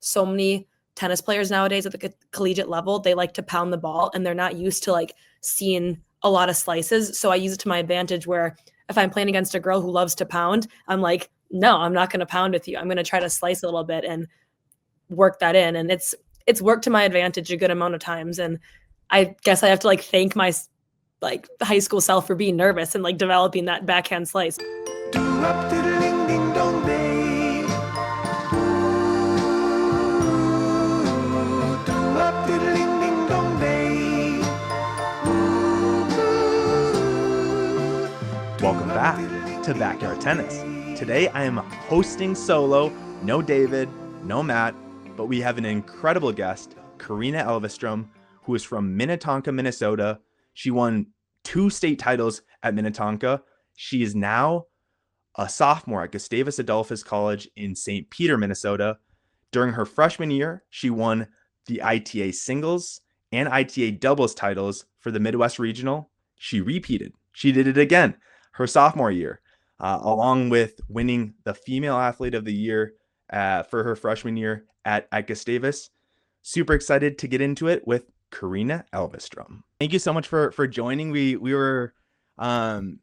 so many tennis players nowadays at the collegiate level, they like to pound the ball and they're not used to like seeing a lot of slices. So I use it to my advantage where if I'm playing against a girl who loves to pound, I'm like, no, I'm not going to pound with you. I'm going to try to slice a little bit and work that in. And it's worked to my advantage a good amount of times. And I guess I have to like thank my like high school self for being nervous and like developing that backhand slice. Welcome back to Backyard Tennis. Today I am hosting solo, no David, no Matt, but we have an incredible guest, Karina Elvestrom, who is from Minnetonka, Minnesota. She won 2 state titles at Minnetonka. She is now a sophomore at Gustavus Adolphus College in St. Peter, Minnesota. During her freshman year, she won the ITA singles and ITA doubles titles for the Midwest Regional. She repeated. She did it again her sophomore year, along with winning the Female Athlete of the Year for her freshman year at Gustavus. Super excited to get into it with Karina Elvestrom. Thank you so much for joining. We were trying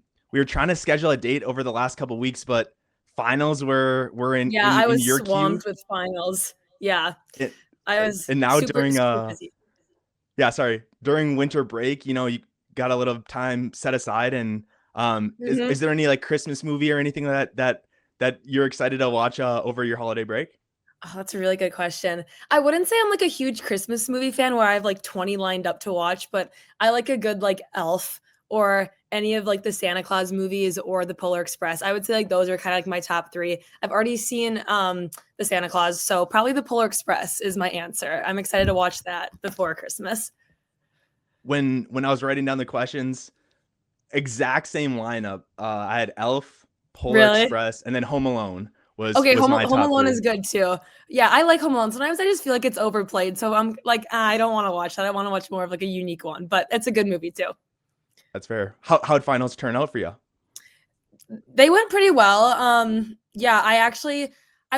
to schedule a date over the last couple of weeks, but finals were in I was in your swamped queue. with finals. Yeah, I was. And now super busy. During winter break, you got a little time set aside, and is there any like Christmas movie or anything that you're excited to watch over your holiday break? Oh, that's a really good question. I wouldn't say I'm like a huge Christmas movie fan where I have like 20 lined up to watch, but I like a good like Elf or any of like the Santa Claus movies or the Polar Express. I would say like those are kind of like my top 3. I've already seen the Santa Claus, so probably the Polar Express is my answer. I'm excited to watch that before Christmas. When I was writing down the questions, exact same lineup. I had Elf, Polar Express, and then Home Alone. Home Alone is good too. Yeah, I like Home Alone. Sometimes I just feel like it's overplayed. So I'm like, I don't want to watch that. I want to watch more of like a unique one, but it's a good movie too. That's fair. How'd finals turn out for you? They went pretty well. I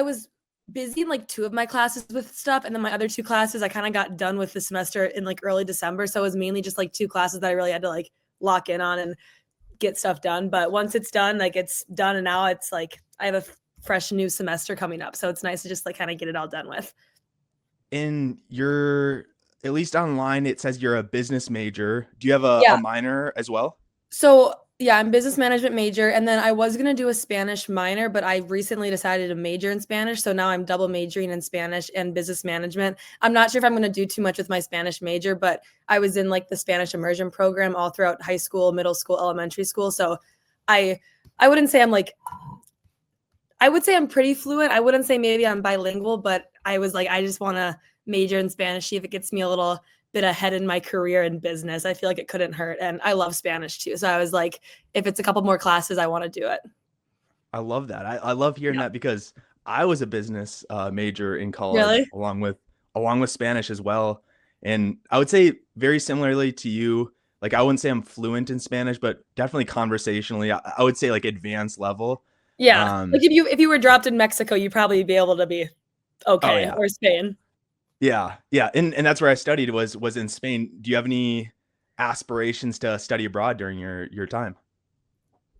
was busy in like 2 of my classes with stuff. And then my other 2 classes, I kind of got done with the semester in like early December. So it was mainly just like 2 classes that I really had to like lock in on and get stuff done. But once it's done, like it's done. And now it's like, I have a fresh new semester coming up. So it's nice to just like kind of get it all done with. In your, at least online, it says you're a business major. Do you have a minor as well? So yeah, I'm business management major. And then I was going to do a Spanish minor, but I recently decided to major in Spanish. So now I'm double majoring in Spanish and business management. I'm not sure if I'm going to do too much with my Spanish major, but I was in like the Spanish immersion program all throughout high school, middle school, elementary school. So I wouldn't say I'm like, I would say I'm pretty fluent. I wouldn't say maybe I'm bilingual, but I was like, I just want to major in Spanish, see if it gets me a little bit ahead in my career in business. I feel like it couldn't hurt. And I love Spanish too. So I was like, if it's a couple more classes, I want to do it. I love that. I love hearing that because I was a business major in college, really? along with Spanish as well. And I would say very similarly to you, like I wouldn't say I'm fluent in Spanish, but definitely conversationally, I would say like advanced level. Yeah. Like if you were dropped in Mexico, you'd probably be able to be okay. Or Spain. Yeah. Yeah. And that's where I studied was in Spain. Do you have any aspirations to study abroad during your time?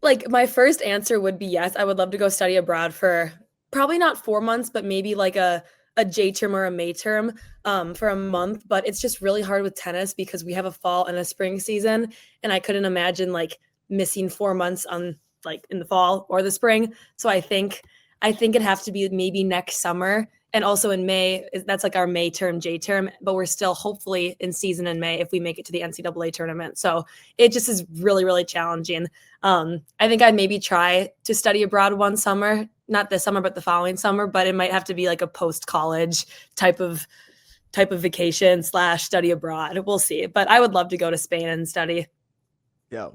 Like my first answer would be yes. I would love to go study abroad for probably not 4 months, but maybe like a J term or a May term for a month. But it's just really hard with tennis because we have a fall and a spring season. And I couldn't imagine like missing 4 months on like in the fall or the spring. So I think it'd have to be maybe next summer. And also in May, that's like our May term, J term, but we're still hopefully in season in May if we make it to the NCAA tournament. So it just is really, really challenging. I think I'd maybe try to study abroad one summer, not this summer, but the following summer, but it might have to be like a post-college type of vacation / study abroad. We'll see. But I would love to go to Spain and study. Yeah.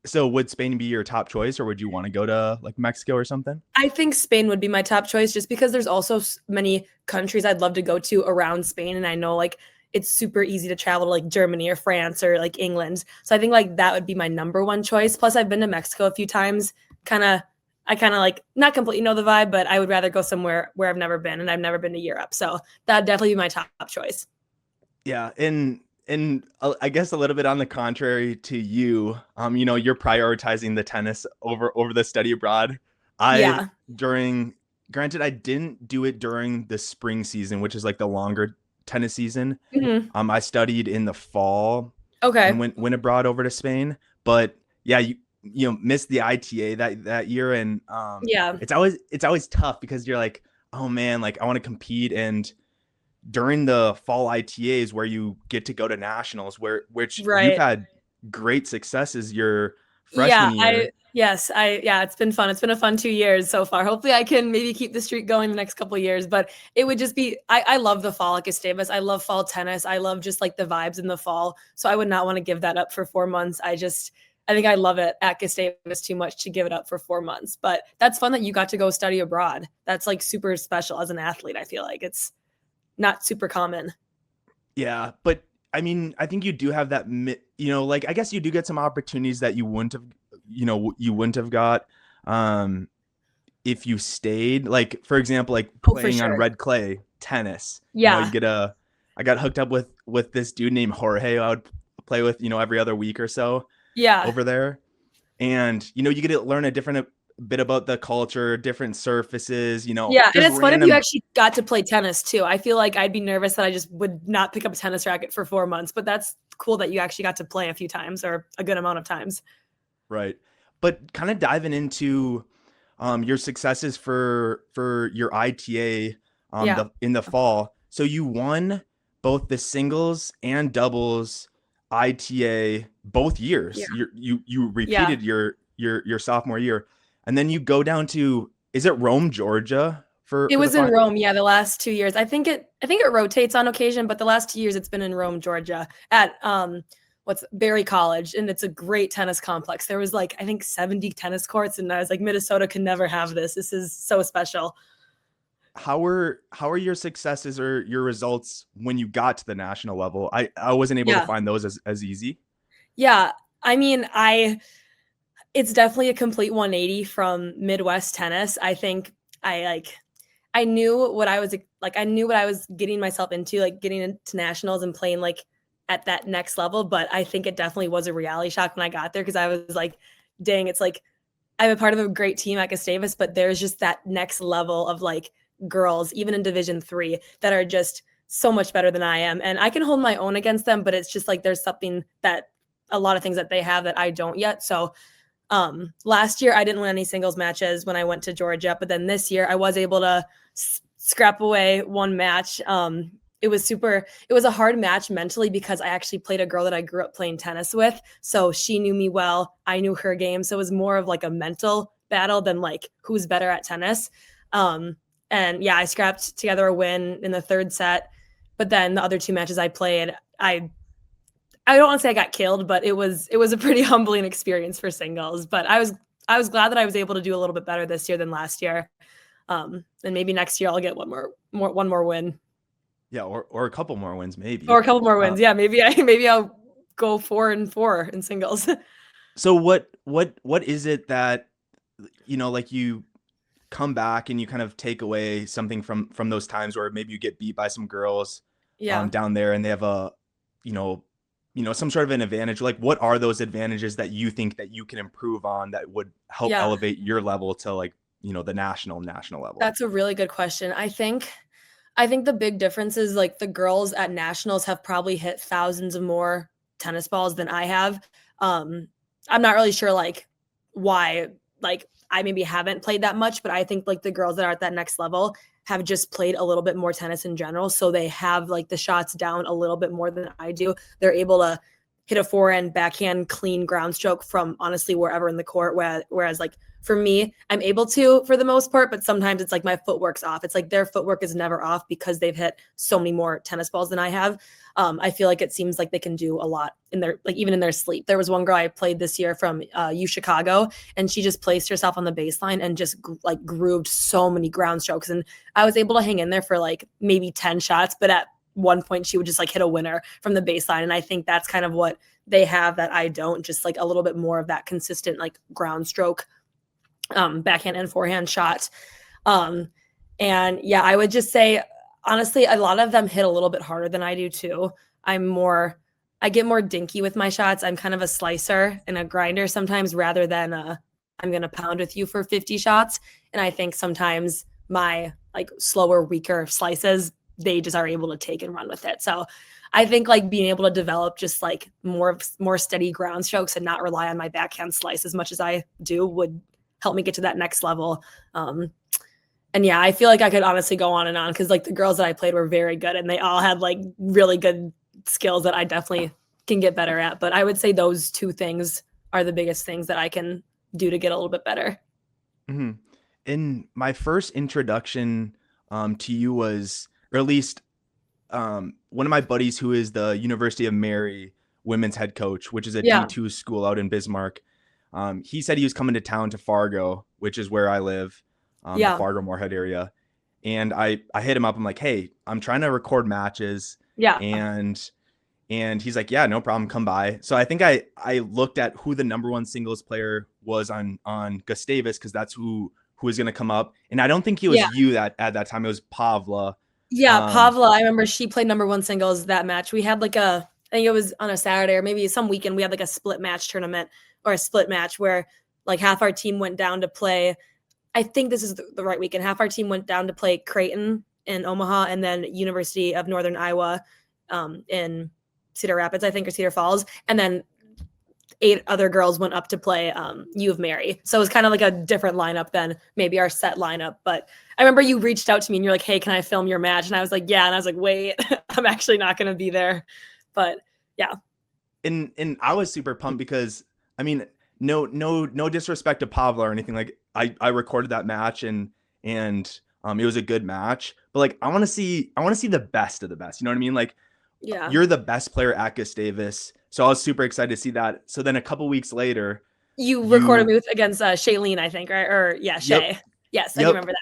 So would Spain be your top choice, or would you want to go to like Mexico or something? I think Spain would be my top choice just because there's also many countries I'd love to go to around Spain. And I know like it's super easy to travel to like Germany or France or like England. So I think like that would be my number 1 choice. Plus I've been to Mexico a few times, kind of I kind of like not completely know the vibe, but I would rather go somewhere where I've never been, and I've never been to Europe. So that'd definitely be my top choice. Yeah, and I guess a little bit on the contrary to you, you're prioritizing the tennis over the study abroad. Yeah. Granted, I didn't do it during the spring season, which is like the longer tennis season. Mhm. I studied in the fall Okay. and went abroad over to Spain. But yeah, you missed the ITA that year, and Yeah. it's always tough because you're like, oh man, like I want to compete. And during the fall ITAs where you get to go to nationals, which you've Right. had great successes your Yeah. freshman year. Yeah, it's been fun. It's been a fun 2 years so far. Hopefully I can maybe keep the streak going the next couple of years, but it would just be, I love the fall at Gustavus. I love fall tennis. I love just like the vibes in the fall. So I would not want to give that up for 4 months. I think I love it at Gustavus too much to give it up for 4 months, but that's fun that you got to go study abroad. That's like super special as an athlete. I feel like it's not super common. Yeah, but I mean, I think you do have that, like I guess you do get some opportunities that you wouldn't have got if you stayed. Like for example, like Oh, for playing on sure. red clay tennis. Yeah. I got hooked up with this dude named Jorge I would play with, every other week or so Yeah. over there. And you get to learn a bit about the culture, different surfaces, Yeah, and just it's fun if you random. actually got to play tennis too. I feel like I'd be nervous that I just would not pick up a tennis racket for 4 months, but that's cool that you actually got to play a few times or a good amount of times. Right. But kind of diving into your successes for your ITA Yeah. in the fall. So you won both the singles and doubles ITA both years. Yeah. You Yeah. repeated your sophomore year, and then you go down to, is it Rome, Georgia It for the was in final? Rome, yeah, the last 2 years. I think it rotates on occasion, but the last 2 years it's been in Rome, Georgia, at what's Berry College, and it's a great tennis complex. There was like I think 70 tennis courts, and I was like, Minnesota can never have this. This is so special. How are your successes or your results when you got to the national level? I wasn't able to Yeah. find those as easy. Yeah. I mean, it's definitely a complete 180 from Midwest tennis. I think I like I knew what I was like I knew what I was getting myself into, like getting into nationals and playing like at that next level, but I think it definitely was a reality shock when I got there because I was like, dang, it's like I'm a part of a great team at Gustavus, but there's just that next level of like girls, even in Division 3, that are just so much better than I am. And I can hold my own against them, but it's just like there's something that a lot of things that they have that I don't yet. So last year I didn't win any singles matches when I went to Georgia, but then this year I was able to scrap away one match. It was a hard match mentally because I actually played a girl that I grew up playing tennis with. So she knew me well. I knew her game. So it was more of like a mental battle than like who's better at tennis. And yeah, I scrapped together a win in the third set. But then the other two matches I played, I don't want to say I got killed, but it was a pretty humbling experience for singles. But I was glad that I was able to do a little bit better this year than last year. And maybe next year I'll get one more win. Yeah, or a couple more wins Or maybe. a couple more wins. Yeah, maybe I'll go 4-4 in singles. So what is it that like you come back and you kind of take away something from those times where maybe you get beat by some girls Yeah. down there and they have a you know some sort of an advantage? Like what are those advantages that you think that you can improve on that would help Yeah. elevate your level to like the national level? That's a really good question. I think the big difference is like the girls at nationals have probably hit thousands of more tennis balls than I have. I'm not really sure like why like I maybe haven't played that much, but I think like the girls that are at that next level have just played a little bit more tennis in general. So they have like the shots down a little bit more than I do. They're able to hit a forehand, backhand, clean ground stroke from honestly wherever in the court. Whereas like for me, I'm able to for the most part, but sometimes it's like my footwork's off. It's like their footwork is never off because they've hit so many more tennis balls than I have. I feel like it seems like they can do a lot in their like even in their sleep. There was one girl I played this year from U Chicago, and she just placed herself on the baseline and just like grooved so many ground strokes, and I was able to hang in there for like maybe 10 shots, but at one point she would just like hit a winner from the baseline, and I think that's kind of what they have that I don't, just like a little bit more of that consistent like ground stroke backhand and forehand shot. And yeah, I would just say, honestly, a lot of them hit a little bit harder than I do too. I get more dinky with my shots. I'm kind of a slicer and a grinder sometimes rather than I'm going to pound with you for 50 shots. And I think sometimes my like slower, weaker slices, they just are able to take and run with it. So I think like being able to develop just like more steady ground strokes and not rely on my backhand slice as much as I do would help me get to that next level. And yeah, I feel like I could honestly go on and on because like the girls that I played were very good and they all had like really good skills that I definitely can get better at. But I would say those two things are the biggest things that I can do to get a little bit better. Mm-hmm. In my first introduction to you was, or at least one of my buddies who is the University of Mary women's head coach, which is a D2 school out in Bismarck. He said he was coming to town to Fargo, which is where I live, the Fargo Moorhead area. And I hit him up. I'm like, hey, I'm trying to record matches. Yeah. And he's like, yeah, no problem. Come by. So I think I looked at who the number one singles player was on Gustavus, because that's who was going to come up. And I don't think it was you that at that time. It was Pavla. Yeah, Pavla. I remember she played number one singles that match. We had like I think it was on a Saturday or maybe some weekend. We had like a split match tournament or a split match where like half our team went down to play. I think this is the right weekend. Half our team went down to play Creighton in Omaha and then University of Northern Iowa in Cedar Rapids, I think, or Cedar Falls. And then 8 other girls went up to play U of Mary. So it was kind of like a different lineup than maybe our set lineup. But I remember you reached out to me and you're like, hey, can I film your match? And I was like, yeah. And I was like, wait, I'm actually not going to be there. But yeah. And I was super pumped because, I mean, no disrespect to Pavla or anything. Like I recorded that match and it was a good match, but like, I want to see the best of the best. You know what I mean? Like, yeah, you're the best player at Gustavus. So I was super excited to see that. So then a couple weeks later, you recorded me against Shailene, I think, right? Or yeah, Shay. Yep. Yes, I remember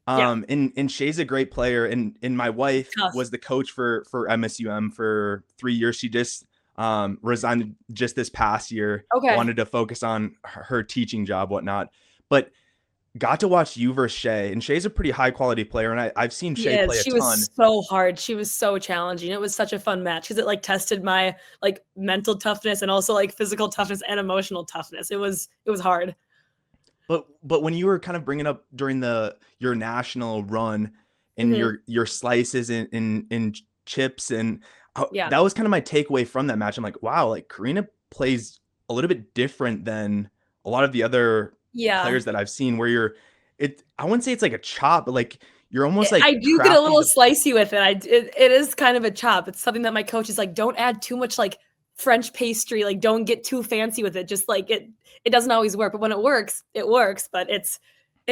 that. And Shay's a great player. And my wife was the coach for MSUM for 3 years. She just resigned just this past year. Wanted to focus on her teaching job, whatnot. But got to watch you versus Shay, and Shay's a pretty high quality player, and I've seen Shay play a ton. She was so hard. She was so challenging. It was such a fun match because it like tested my like mental toughness and also like physical toughness and emotional toughness. It was hard. But when you were kind of bringing up during your national run and your slices and chips and that was kind of my takeaway from that match. I'm like, wow, like Karina plays a little bit different than a lot of the other players that I've seen, where I wouldn't say it's like a chop, but like you're almost like, I do get a little slicey with it. It is kind of a chop. It's something that my coach is like, don't add too much like French pastry, like don't get too fancy with it. Just like it doesn't always work, but when it works, but it's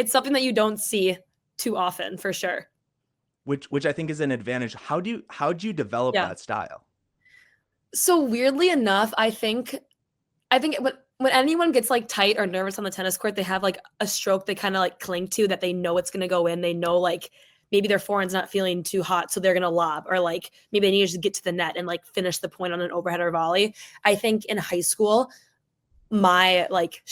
something that you don't see too often for sure. Which I think is an advantage. How'd you develop that style? So weirdly enough, I think when anyone gets like tight or nervous on the tennis court, they have like a stroke they kind of like cling to that they know it's going to go in. They know like maybe their forehand's not feeling too hot, so they're going to lob, or like maybe they need to just get to the net and like finish the point on an overhead or volley. I think in high school, my like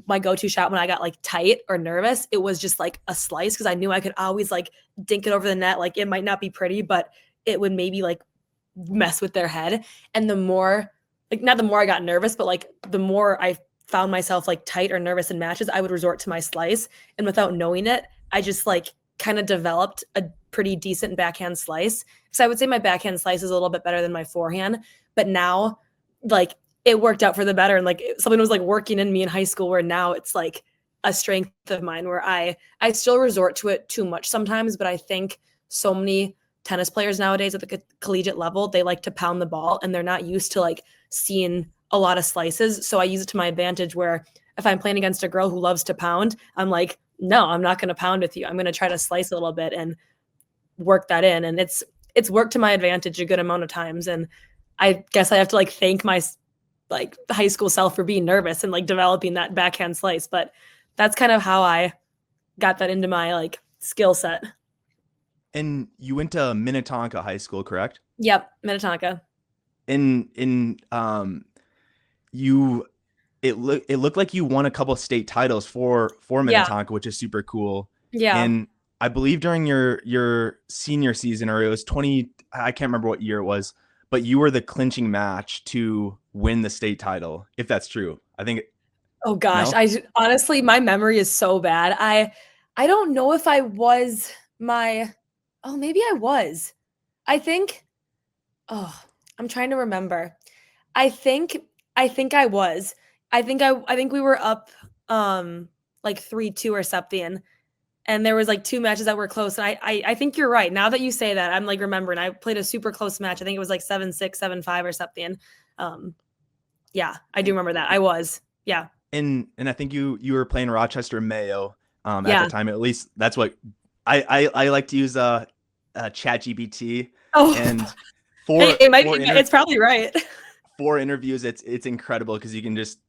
my go-to shot when I got like tight or nervous, it was just like a slice because I knew I could always like dink it over the net. Like it might not be pretty, but it would maybe like mess with their head. And the more like, not the more I got nervous, but like the more I found myself like tight or nervous in matches, I would resort to my slice. And without knowing it, I just like kind of developed a pretty decent backhand slice. So I would say my backhand slice is a little bit better than my forehand, but now like it worked out for the better. And like something was like working in me in high school where now it's like a strength of mine where I still resort to it too much sometimes, but I think so many tennis players nowadays at the collegiate level, they like to pound the ball and they're not used to like seeing a lot of slices. So I use it to my advantage where if I'm playing against a girl who loves to pound, I'm like, no, I'm not going to pound with you. I'm going to try to slice a little bit and work that in. And it's worked to my advantage a good amount of times. And I guess I have to like thank my like high school self for being nervous and like developing that backhand slice. But that's kind of how I got that into my like skill set. And you went to Minnetonka High School, correct? Yep, Minnetonka. In it looked like you won a couple of state titles for Minnetonka, which is super cool. Yeah. And I believe during your senior season, or it was I can't remember what year it was, but you were the clinching match to win the state title, if that's true. I think. Oh gosh, No? honestly, my memory is so bad. I don't know if I was maybe I was. I think, I'm trying to remember. I think I was. I think we were up like 3-2 or something. And there was like 2 matches that were close. And I think you're right. Now that you say that, I'm like remembering I played a super close match. I think it was like 7-6, 7-5 or something. Yeah, I do remember that. I was. Yeah. And I think you were playing Rochester Mayo at the time. At least that's what I like to use ChatGPT. Oh, and it's probably right. 4 interviews. It's incredible because you can just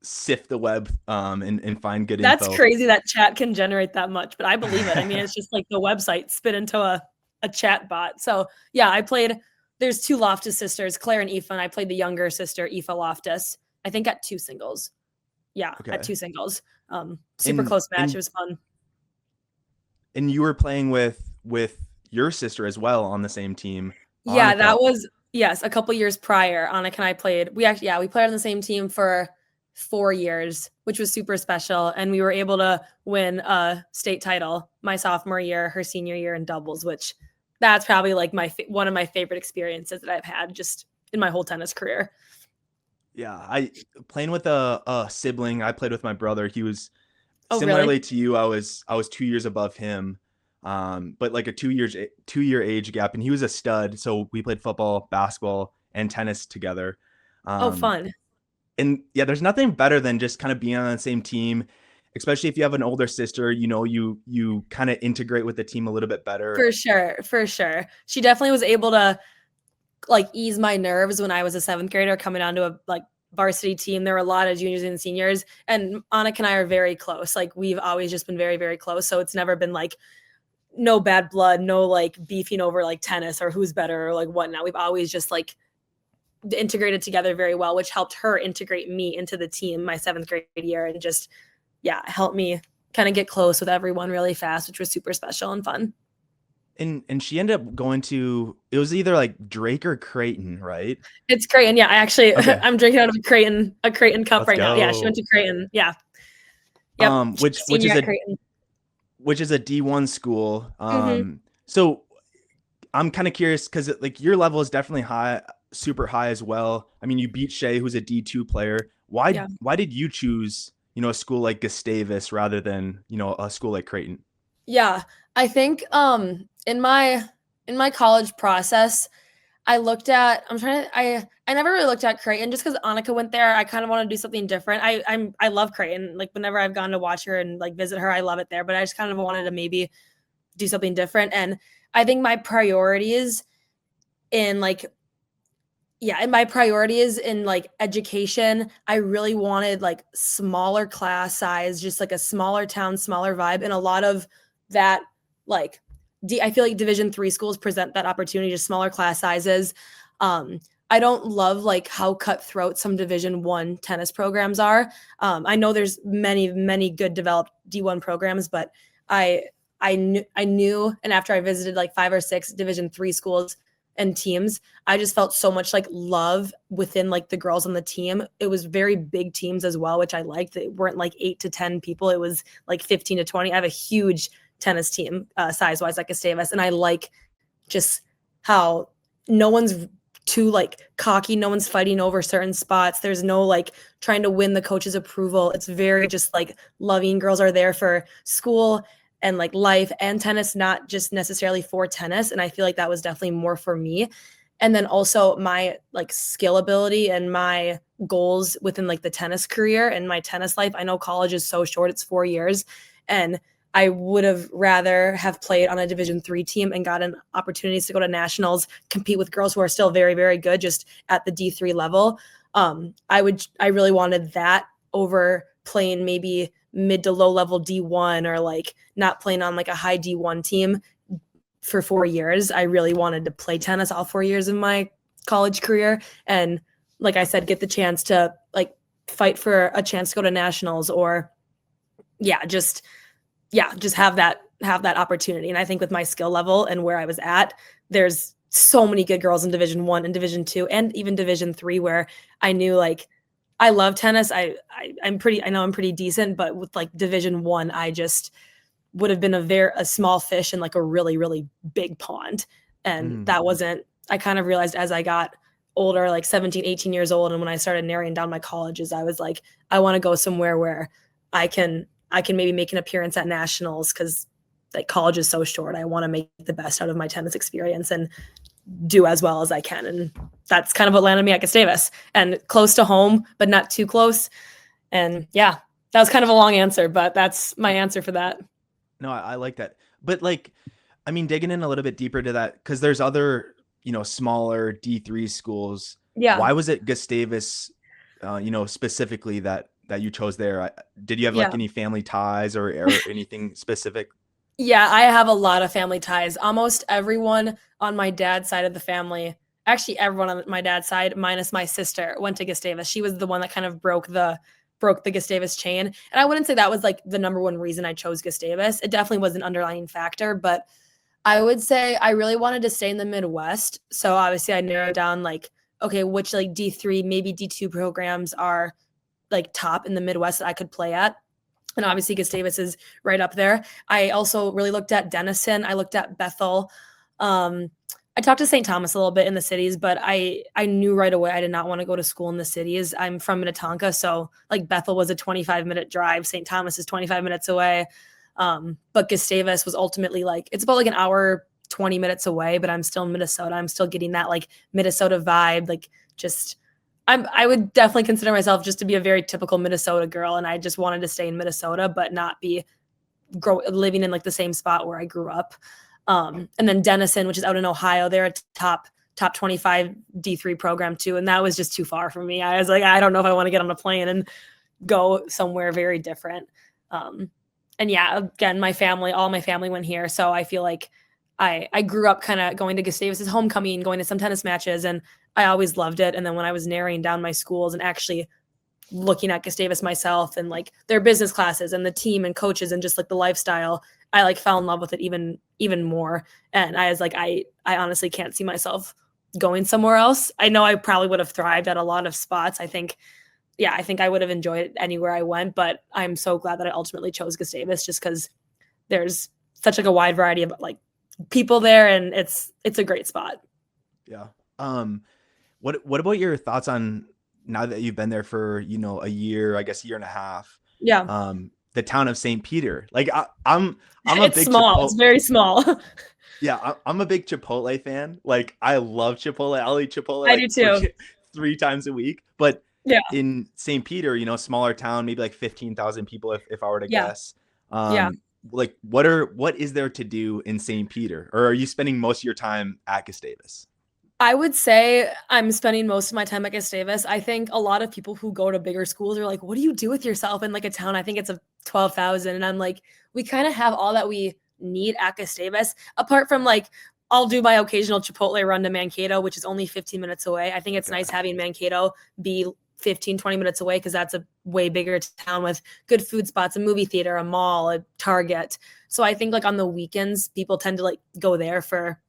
sift the web and find good That's info. crazy that chat can generate that much, but I believe it. I mean, it's just like the website spit into a chat bot. So yeah, there's 2 Loftus sisters, Claire and Aoife, and I played the younger sister, Aoife Loftus, I think at 2 singles. Yeah, Okay. at 2 singles. Super close match. It was fun. And you were playing with your sister as well on the same team. Yeah, Annika. that was, yes, a couple years prior. Annika and I played. We played on the same team for 4 years, which was super special. And we were able to win a state title my sophomore year, her senior year in doubles, which that's probably like one of my favorite experiences that I've had just in my whole tennis career. Yeah, I playing with a sibling. I played with my brother. He was Similarly really? To you. I was 2 years above him, but like a 2-year age gap, and he was a stud. So we played football, basketball, and tennis together. Fun. And yeah, there's nothing better than just kind of being on the same team, especially if you have an older sister. You kind of integrate with the team a little bit better. For sure. She definitely was able to like ease my nerves when I was a 7th grader coming onto a like varsity team. There were a lot of juniors and seniors, and Annika and I are very close. Like we've always just been very, very close. So it's never been like no bad blood, no like beefing over like tennis or who's better or like whatnot. We've always just like integrated together very well, which helped her integrate me into the team my 7th grade year and just, helped me kind of get close with everyone really fast, which was super special and fun. And she ended up going to, it was either like Drake or Creighton, right? It's Creighton. Yeah, I actually, Okay. I'm drinking out of a Creighton cup right now. Yeah, she went go. to Creighton. Yeah. Yep. Which is a D1 school. Mhm. So I'm kind of curious because like your level is definitely high, super high as well. I mean, you beat Shay, who's a D2 player. Why did you choose, a school like Gustavus rather than, a school like Creighton? Yeah, I think in my college process, I never really looked at Creighton just because Annika went there. I kind of want to do something different. I love Creighton. Like whenever I've gone to watch her and like visit her, I love it there. But I just kind of wanted to maybe do something different. And I think my priorities in like education, I really wanted like smaller class size, just like a smaller town, smaller vibe, and a lot of that like I feel like Division III schools present that opportunity, just smaller class sizes. I don't love like how cutthroat some Division I tennis programs are. I know there's many good developed D1 programs, but I knew, and after I visited like 5 or 6 Division III schools and teams, I just felt so much like love within like the girls on the team. It was very big teams as well, which I liked. It weren't like 8 to 10 people. It was like 15 to 20. I have a huge tennis team size-wise like Gustavus, and I like just how no one's too like cocky. No one's fighting over certain spots. There's no like trying to win the coach's approval. It's very just like loving. Girls are there for school and like life and tennis, not just necessarily for tennis. And I feel like that was definitely more for me. And then also my like skill ability and my goals within like the tennis career and my tennis life. I know college is so short, it's 4 years. And I would have rather have played on a Division III team and gotten opportunities to go to nationals, compete with girls who are still very, very good, just at the D3 level. I really wanted that over playing maybe mid to low level D1 or like not playing on like a high D1 team for 4 years. I really wanted to play tennis all 4 years of my college career. And like I said, get the chance to like fight for a chance to go to nationals, or just have that opportunity. And I think with my skill level and where I was at, there's so many good girls in Division 1 and Division 2 and even Division 3 where I knew like I love tennis. I know I'm pretty decent, but with like Division 1, I just would have been a small fish in like a really, really big pond. And that wasn't, I kind of realized as I got older, like 17, 18 years old, and when I started narrowing down my colleges, I was like, I want to go somewhere where I can maybe make an appearance at nationals, because like college is so short. I want to make the best out of my tennis experience and do as well as I can. And that's kind of what landed me at Gustavus, and close to home, but not too close. And yeah, that was kind of a long answer, but that's my answer for that. No, I like that. But like, I mean, digging in a little bit deeper to that, because there's other, smaller D3 schools. Yeah. Why was it Gustavus, specifically that you chose there? Did you have like any family ties or anything specific? Yeah, I have a lot of family ties. Almost everyone on my dad's side of the family, actually everyone on my dad's side, minus my sister, went to Gustavus. She was the one that kind of broke the Gustavus chain. And I wouldn't say that was like the number one reason I chose Gustavus. It definitely was an underlying factor, but I would say I really wanted to stay in the Midwest. So obviously I narrowed down like, okay, which like D3, maybe D2 programs are like top in the Midwest that I could play at. And obviously Gustavus is right up there. I also really looked at Denison. I looked at Bethel. I talked to St. Thomas a little bit in the cities, but I knew right away I did not want to go to school in the cities. I'm from Minnetonka, so like Bethel was a 25-minute drive. St. Thomas is 25 minutes away. But Gustavus was ultimately like, it's about like an hour, 20 minutes away, but I'm still in Minnesota. I'm still getting that like Minnesota vibe. Like just, I would definitely consider myself just to be a very typical Minnesota girl. And I just wanted to stay in Minnesota, but not be living in like the same spot where I grew up. And then Denison, which is out in Ohio, they're a top 25 D3 program too. And that was just too far for me. I was like, I don't know if I want to get on a plane and go somewhere very different. And yeah, again, all my family went here. So I feel like I grew up kind of going to Gustavus's homecoming, going to some tennis matches, and I always loved it. And then when I was narrowing down my schools and actually looking at Gustavus myself and like their business classes and the team and coaches and just like the lifestyle, I like fell in love with it even more. And I was like, I honestly can't see myself going somewhere else. I know I probably would have thrived at a lot of spots. I think I would have enjoyed it anywhere I went, but I'm so glad that I ultimately chose Gustavus just because there's such like a wide variety of like people there, and it's a great spot. Yeah. What about your thoughts on, now that you've been there for, a year, I guess year and a half? Yeah. The town of St. Peter. Like I'm a It's big small. It's very small. Yeah, I'm a big Chipotle fan. Like I love Chipotle. I'll eat Chipotle. I do too. 3 times a week. But yeah, in St. Peter, smaller town, maybe like 15,000 people if I were to guess. Yeah. Like what is there to do in St. Peter? Or are you spending most of your time at Gustavus? I would say I'm spending most of my time at Gustavus. I think a lot of people who go to bigger schools are like, what do you do with yourself in like a town? I think it's a 12,000. And I'm like, we kind of have all that we need at Gustavus, apart from like, I'll do my occasional Chipotle run to Mankato, which is only 15 minutes away. I think it's nice having Mankato be 15, 20 minutes away, because that's a way bigger town with good food spots, a movie theater, a mall, a Target. So I think like on the weekends, people tend to like go there for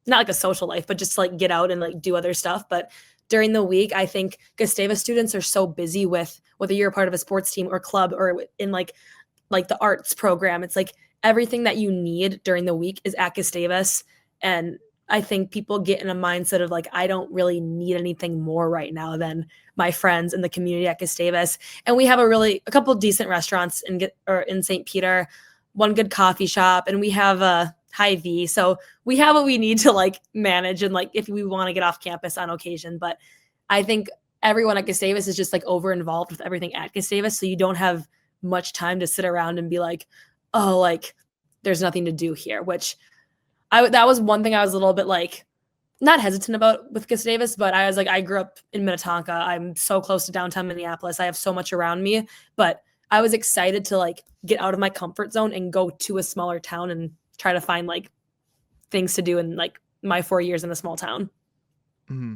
not like a social life, but just to like get out and like do other stuff. But during the week, I think Gustavus students are so busy with whether you're a part of a sports team or club or in like the arts program. It's like everything that you need during the week is at Gustavus. And I think people get in a mindset of like, I don't really need anything more right now than my friends and the community at Gustavus. And we have a couple of decent restaurants in St. Peter, one good coffee shop, and we have a Hy-Vee. So we have what we need to like manage and like if we want to get off campus on occasion. But I think everyone at Gustavus is just like over involved with everything at Gustavus. So you don't have much time to sit around and be like, oh, like there's nothing to do here, which that was one thing I was a little bit like not hesitant about with Gustavus, but I was like, I grew up in Minnetonka. I'm so close to downtown Minneapolis. I have so much around me, but I was excited to like get out of my comfort zone and go to a smaller town and try to find like things to do in like my 4 years in a small town. Mm-hmm.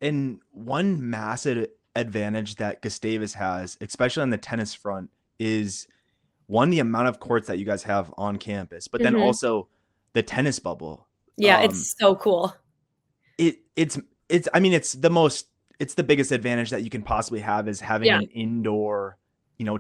And one massive advantage that Gustavus has, especially on the tennis front, is one, the amount of courts that you guys have on campus, but then also the tennis bubble. Yeah, it's so cool. It's I mean, it's the biggest advantage that you can possibly have is having an indoor,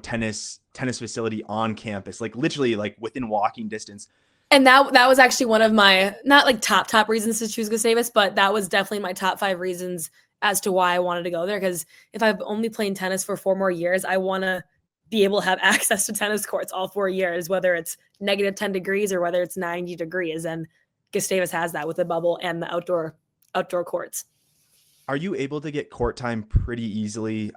tennis facility on campus, like literally like within walking distance. And that was actually one of my, not like top reasons to choose Gustavus, but that was definitely my top 5 reasons as to why I wanted to go there. Because if I've only played tennis for 4 more years, I want to be able to have access to tennis courts all 4 years, whether it's negative 10 degrees or whether it's 90 degrees. And Gustavus has that with the bubble and the outdoor courts. Are you able to get court time pretty easily,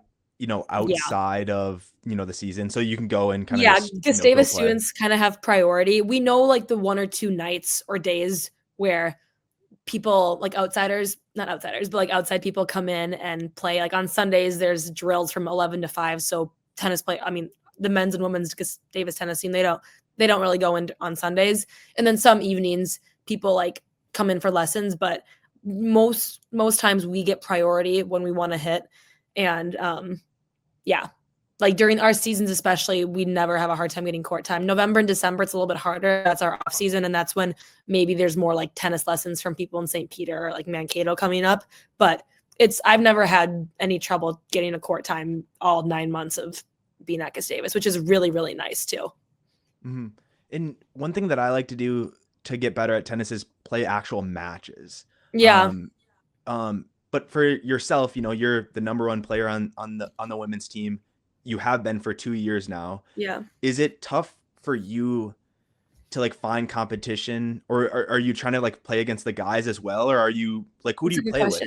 outside of, the season? So you can go and kind of Gustavus students kind of have priority. We know like the 1 or 2 nights or days where people like not outsiders, but like outside people come in and play. Like on Sundays, there's drills from 11 to 5. So tennis play, I mean, the men's and women's Gustavus tennis team, they don't really go in on Sundays. And then some evenings people like come in for lessons, but most times we get priority when we want to hit. And like during our seasons especially, we never have a hard time getting court time. November and December, it's a little bit harder. That's our off season, and that's when maybe there's more like tennis lessons from people in St. Peter or like Mankato coming up. But I've never had any trouble getting a court time all 9 months of being at Gustavus, which is really, really nice too. Mm-hmm. And one thing that I like to do to get better at tennis is play actual matches. Yeah. But for yourself, you're the number 1 player on the women's team. You have been for 2 years now. Yeah. Is it tough for you to like find competition, or are you trying to like play against the guys as well? Or are you like, who do you play with?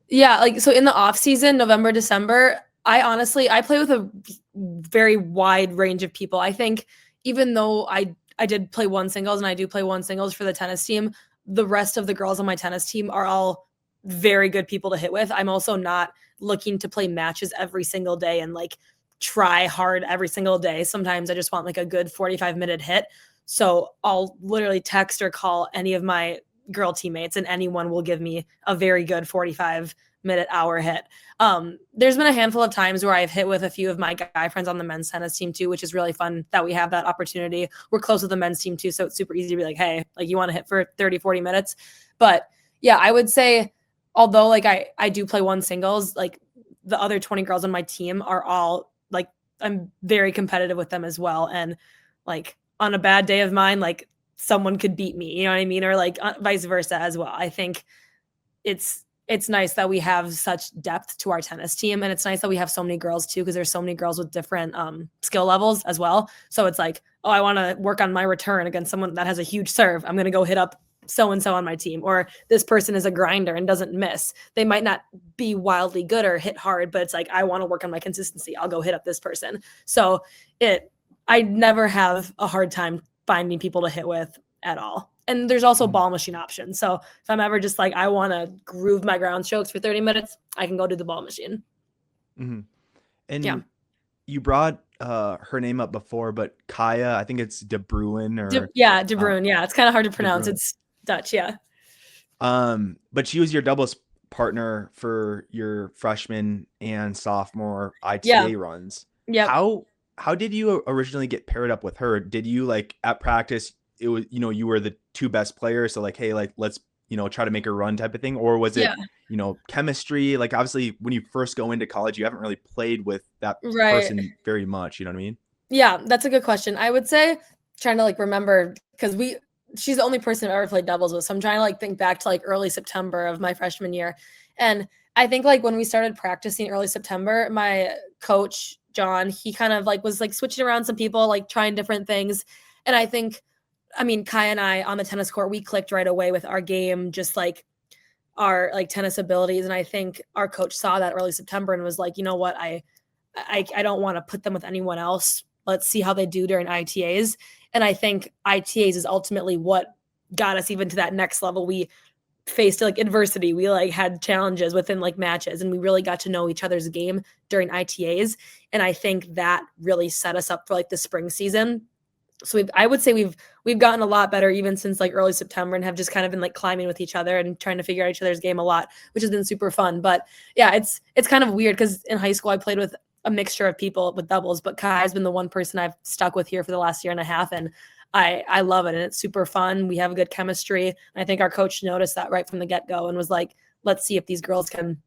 Yeah. Like, so in the off season, November, December, I play with a very wide range of people. I think even though I did play 1 singles and I do play 1 singles for the tennis team, the rest of the girls on my tennis team are all very good people to hit with. I'm also not looking to play matches every single day and like try hard every single day. Sometimes I just want like a good 45-minute hit. So I'll literally text or call any of my girl teammates and anyone will give me a very good 45-minute hour hit. There's been a handful of times where I've hit with a few of my guy friends on the men's tennis team too, which is really fun that we have that opportunity. We're close with the men's team too, so it's super easy to be like, hey, like you want to hit for 30, 40 minutes. But yeah, I would say, although like I do play 1 singles, like the other 20 girls on my team are all like, I'm very competitive with them as well. And like on a bad day of mine, like someone could beat me, you know what I mean? Or like vice versa as well. I think it's nice that we have such depth to our tennis team. And it's nice that we have so many girls too, because there's so many girls with different skill levels as well. So it's like, oh, I want to work on my return against someone that has a huge serve. I'm going to go hit up so-and-so on my team. Or this person is a grinder and doesn't miss. They might not be wildly good or hit hard, but it's like, I want to work on my consistency. I'll go hit up this person. So I never have a hard time finding people to hit with at all. And there's also ball machine options. So if I'm ever just like, I want to groove my ground strokes for 30 minutes, I can go do the ball machine. Mm-hmm. And you brought her name up before, but Kaya, I think it's De Bruijn or De Bruijn. Yeah. It's kind of hard to pronounce. It's Dutch. Yeah. But she was your doubles partner for your freshman and sophomore ITA runs. Yeah. How did you originally get paired up with her? Did you like at practice, it was, you were the 2 best players. So like, hey, like, let's, try to make her run type of thing. Or was it, chemistry? Like obviously when you first go into college, you haven't really played with that person very much. You know what I mean? Yeah, that's a good question. I would say trying to like remember, because she's the only person I've ever played doubles with. So I'm trying to like think back to like early September of my freshman year. And I think like when we started practicing early September, my coach, John, he kind of like was like switching around some people, like trying different things. And I think, Kaya and I on the tennis court, we clicked right away with our game, just like our like tennis abilities. And I think our coach saw that early September and was like, you know what, I don't want to put them with anyone else. Let's see how they do during ITAs. And I think ITAs is ultimately what got us even to that next level. We faced like adversity. We like had challenges within like matches, and we really got to know each other's game during ITAs. And I think that really set us up for like the spring season. So I would say we've gotten a lot better even since like early September, and have just kind of been like climbing with each other and trying to figure out each other's game a lot, which has been super fun. But yeah, it's kind of weird because in high school I played with a mixture of people with doubles, but Kai has been the one person I've stuck with here for the last year and a half, and I love it, and it's super fun. We have a good chemistry. And I think our coach noticed that right from the get-go and was like, let's see if these girls can,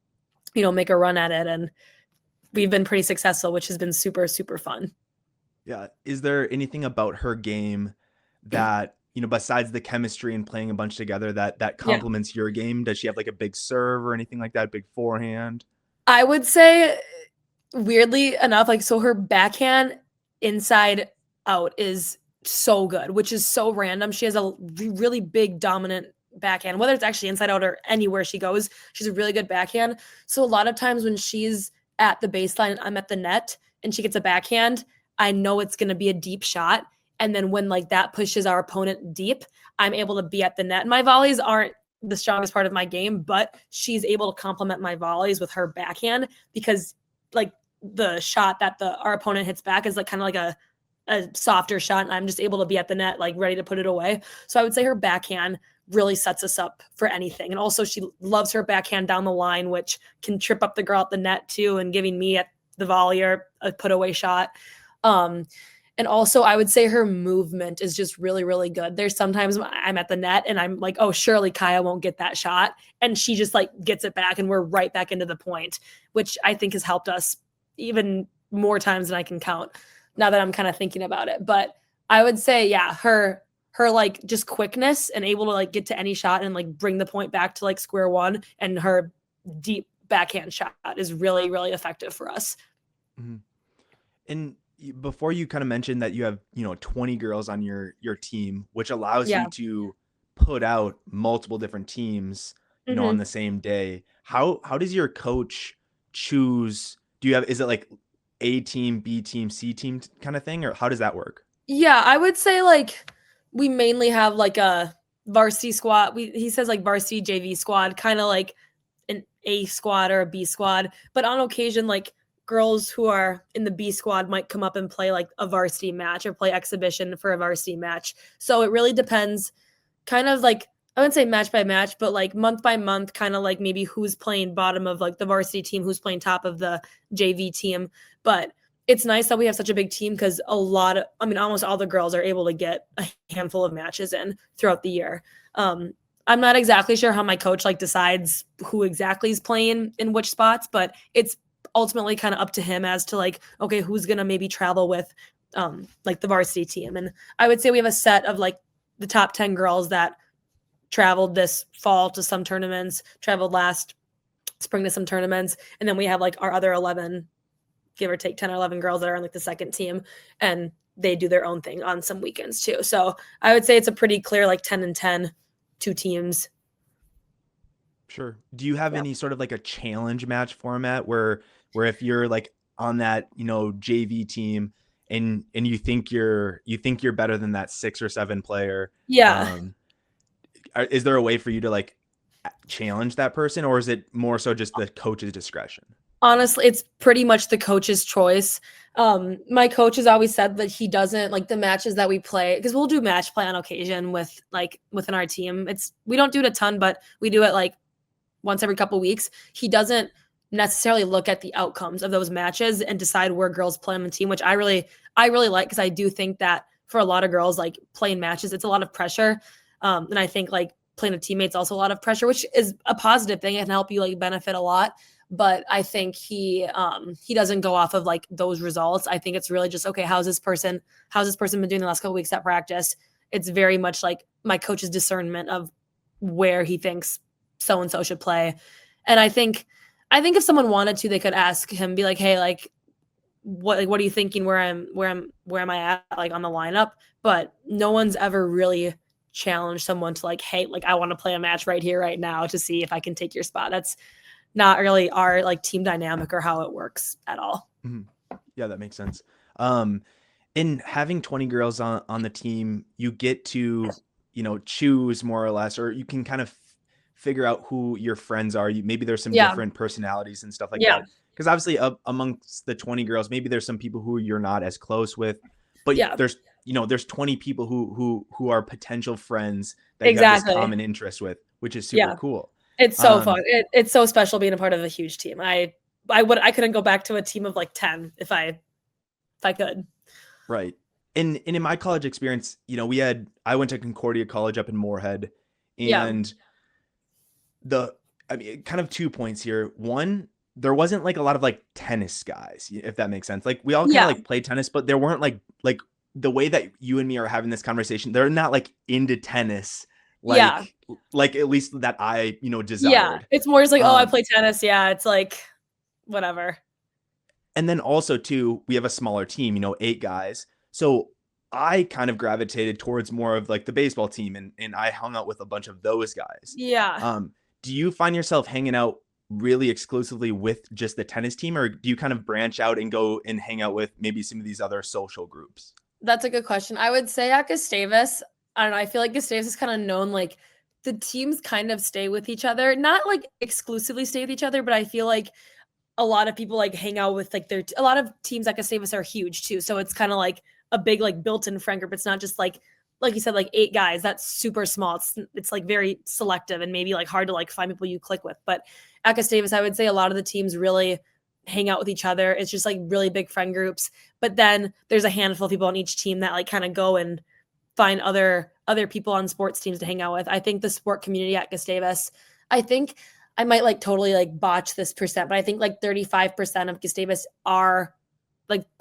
make a run at it. And we've been pretty successful, which has been super, super fun. Yeah. Is there anything about her game that, besides the chemistry and playing a bunch together that complements your game? Does she have like a big serve or anything like that? Big forehand? I would say, weirdly enough, like, so her backhand inside out is so good, which is so random. She has a really big dominant backhand, whether it's actually inside out or anywhere she goes. She's a really good backhand. So a lot of times when she's at the baseline, I'm at the net, and she gets a backhand, I know it's going to be a deep shot. And then when like that pushes our opponent deep, I'm able to be at the net. My volleys aren't the strongest part of my game, but she's able to complement my volleys with her backhand, because like the shot that our opponent hits back is like kind of like a softer shot, and I'm just able to be at the net, like ready to put it away. So I would say her backhand really sets us up for anything. And also she loves her backhand down the line, which can trip up the girl at the net too, and giving me at the volley or a put away shot. And also I would say her movement is just really, really good. There's sometimes I'm at the net and I'm like, oh, surely Kaya won't get that shot. And she just like gets it back and we're right back into the point, which I think has helped us even more times than I can count now that I'm kind of thinking about it. But I would say, yeah, her like just quickness and able to like get to any shot and like bring the point back to like square one, and her deep backhand shot is really, really effective for us. Mm-hmm. And before, you kind of mentioned that you have 20 girls on your team, which allows you to put out multiple different teams on the same day. How does your coach choose? Is it like A team, B team, C team kind of thing, or how does that work? Yeah, I would say like we mainly have like a varsity squad. He says like varsity JV squad, kind of like an A squad or a B squad, but on occasion like girls who are in the B squad might come up and play like a varsity match or play exhibition for a varsity match. So it really depends, kind of like, I wouldn't say match by match, but like month by month, kind of like maybe who's playing bottom of like the varsity team, who's playing top of the JV team. But it's nice that we have such a big team, because almost all the girls are able to get a handful of matches in throughout the year. I'm not exactly sure how my coach like decides who exactly is playing in which spots, but it's ultimately kind of up to him as to like, okay, who's going to maybe travel with like the varsity team. And I would say we have a set of like the top 10 girls that traveled this fall to some tournaments, traveled last spring to some tournaments. And then we have like our other 11, give or take 10 or 11 girls that are on like the second team, and they do their own thing on some weekends too. So I would say it's a pretty clear like 10 and 10, 2 teams. Sure. Do you have any sort of like a challenge match format where if you're like on that, JV team and you think you're better than that 6 or 7 player? Yeah. Is there a way for you to like challenge that person, or is it more so just the coach's discretion? Honestly, it's pretty much the coach's choice. My coach has always said that he doesn't like the matches that we play, because we'll do match play on occasion with like within our team. We don't do it a ton, but we do it like once every couple weeks. He doesn't necessarily look at the outcomes of those matches and decide where girls play on the team, which I really like, because I do think that for a lot of girls, like playing matches, it's a lot of pressure. And I think like playing with teammates also a lot of pressure, which is a positive thing. It can help you like benefit a lot. But I think he doesn't go off of like those results. I think it's really just, okay, how's this person been doing the last couple weeks at practice? It's very much like my coach's discernment of where he thinks so-and-so should play. And I think if someone wanted to, they could ask him, be like, hey, like what are you thinking? Where am I at like on the lineup? But no one's ever really challenged someone to like, hey, like I want to play a match right here, right now to see if I can take your spot. That's not really our like team dynamic or how it works at all. Mm-hmm. Yeah, that makes sense. In having 20 girls on the team, you get to, choose more or less, or you can kind of figure out who your friends are. Maybe there's some different personalities and stuff like that. Because obviously amongst the 20 girls, maybe there's some people who you're not as close with, but there's 20 people who are potential friends that you have this common interest with, which is super cool. It's so fun. It's so special being a part of a huge team. I couldn't go back to a team of like 10 if I could. Right. And in my college experience, I went to Concordia College up in Moorhead, and kind of 2 points here. One, there wasn't like a lot of like tennis guys, if that makes sense. Like we all kind of like played tennis, but there weren't like the way that you and me are having this conversation. They're not like into tennis. Like at least that I, desired. Yeah. It's more just like, I play tennis. Yeah. It's like, whatever. And then also too, we have a smaller team, 8 guys. So I kind of gravitated towards more of like the baseball team, and I hung out with a bunch of those guys. Yeah. Do you find yourself hanging out really exclusively with just the tennis team, or do you kind of branch out and go and hang out with maybe some of these other social groups? That's a good question. I would say at Gustavus, I don't know, I feel like Gustavus is kind of known, like the teams kind of stay with each other, not like exclusively stay with each other, but I feel like a lot of people like hang out with like a lot of teams at Gustavus are huge too. So it's kind of like a big like built-in friend group. It's not just like you said, like 8 guys. That's super small. It's like very selective and maybe like hard to like find people you click with. But at Gustavus, I would say a lot of the teams really hang out with each other. It's just like really big friend groups. But then there's a handful of people on each team that like kind of go and find other people on sports teams to hang out with. I think the sport community at Gustavus, I think I might like totally like botch this percent, but I think like 35% of Gustavus are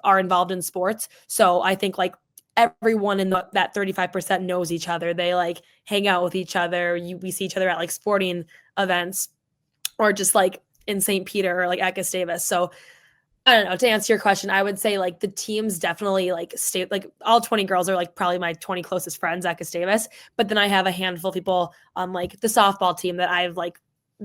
involved in sports. So I think like everyone in that 35% knows each other. They like hang out with each other. We see each other at like sporting events or just like in St. Peter or like at Gustavus. So I don't know, to answer your question, I would say like the teams definitely like stay, like all 20 girls are like probably my 20 closest friends at Gustavus. But then I have a handful of people on like the softball team that I've like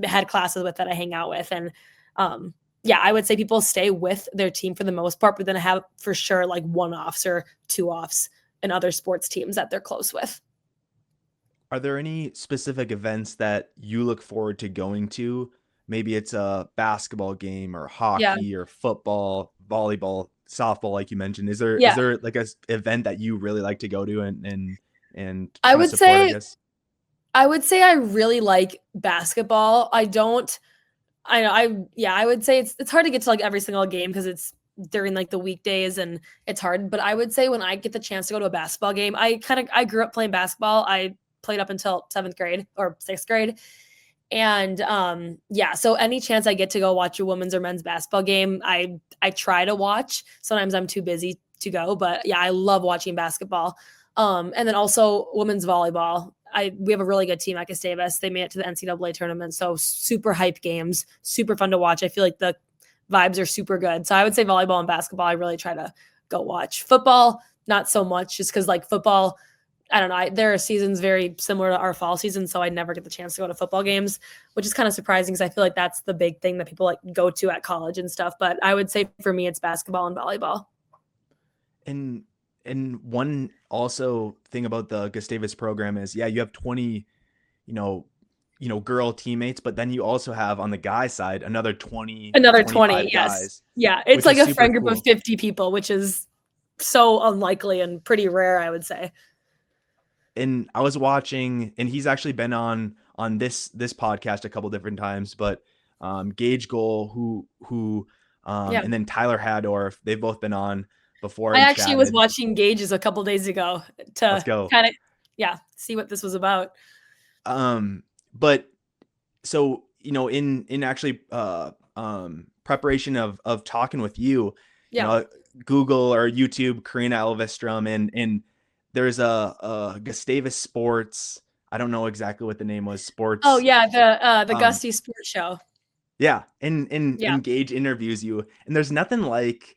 had classes with that I hang out with. And I would say people stay with their team for the most part, but then I have for sure like 1-offs or 2-offs in other sports teams that they're close with. Are there any specific events that you look forward to going to? Maybe it's a basketball game or hockey or football, volleyball, softball, like you mentioned. Is there like a event that you really like to go to and I would support, say I guess? I would say I really like basketball. I would say it's hard to get to like every single game because it's during like the weekdays and it's hard. But I would say when I get the chance to go to a basketball game, I grew up playing basketball. I played up until 7th grade or 6th grade. And so any chance I get to go watch a women's or men's basketball game, I try to watch. Sometimes I'm too busy to go, but yeah, I love watching basketball. And then also women's volleyball. We have a really good team at Gustavus. They made it to the NCAA tournament. So super hype games, super fun to watch. I feel like the vibes are super good. So I would say volleyball and basketball, I really try to go watch. Football, not so much, just because like football, I don't know, there are seasons very similar to our fall season. So I never get the chance to go to football games, which is kind of surprising because I feel like that's the big thing that people like go to at college and stuff. But I would say for me, it's basketball and volleyball. And one also thing about the Gustavus program is, you have 20, girl teammates, but then you also have on the guy side another 20 yes. guys. Yeah, it's like a friend group of 50 people, which is so unlikely and pretty rare, I would say. And I was watching, and he's actually been on this podcast a couple different times, but Gage Goal, who and then Tyler Hadorf, they've both been on before. I actually was watching Gage's a couple days ago to kind of see what this was about. But so in actually preparation of talking with you, Google or YouTube Karina Elvestrom, and there's a Gustavus Sports. I don't know exactly what the name was. Sports. Oh yeah, the Gusty Sports Show. Yeah, and Gage interviews you, and there's nothing like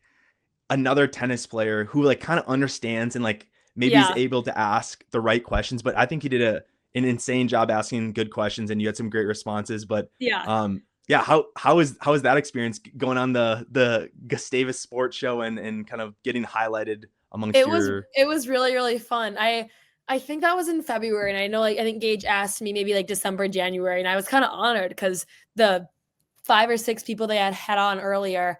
another tennis player who like kind of understands and like maybe is able to ask the right questions. But I think he did an insane job asking good questions, and you had some great responses. But how is that experience going on the Gustavus Sports Show and kind of getting highlighted amongst it was really, really fun. I think that was in February, and I know I think Gage asked me maybe like December, January, and I was kind of honored because the 5 or 6 people they had on earlier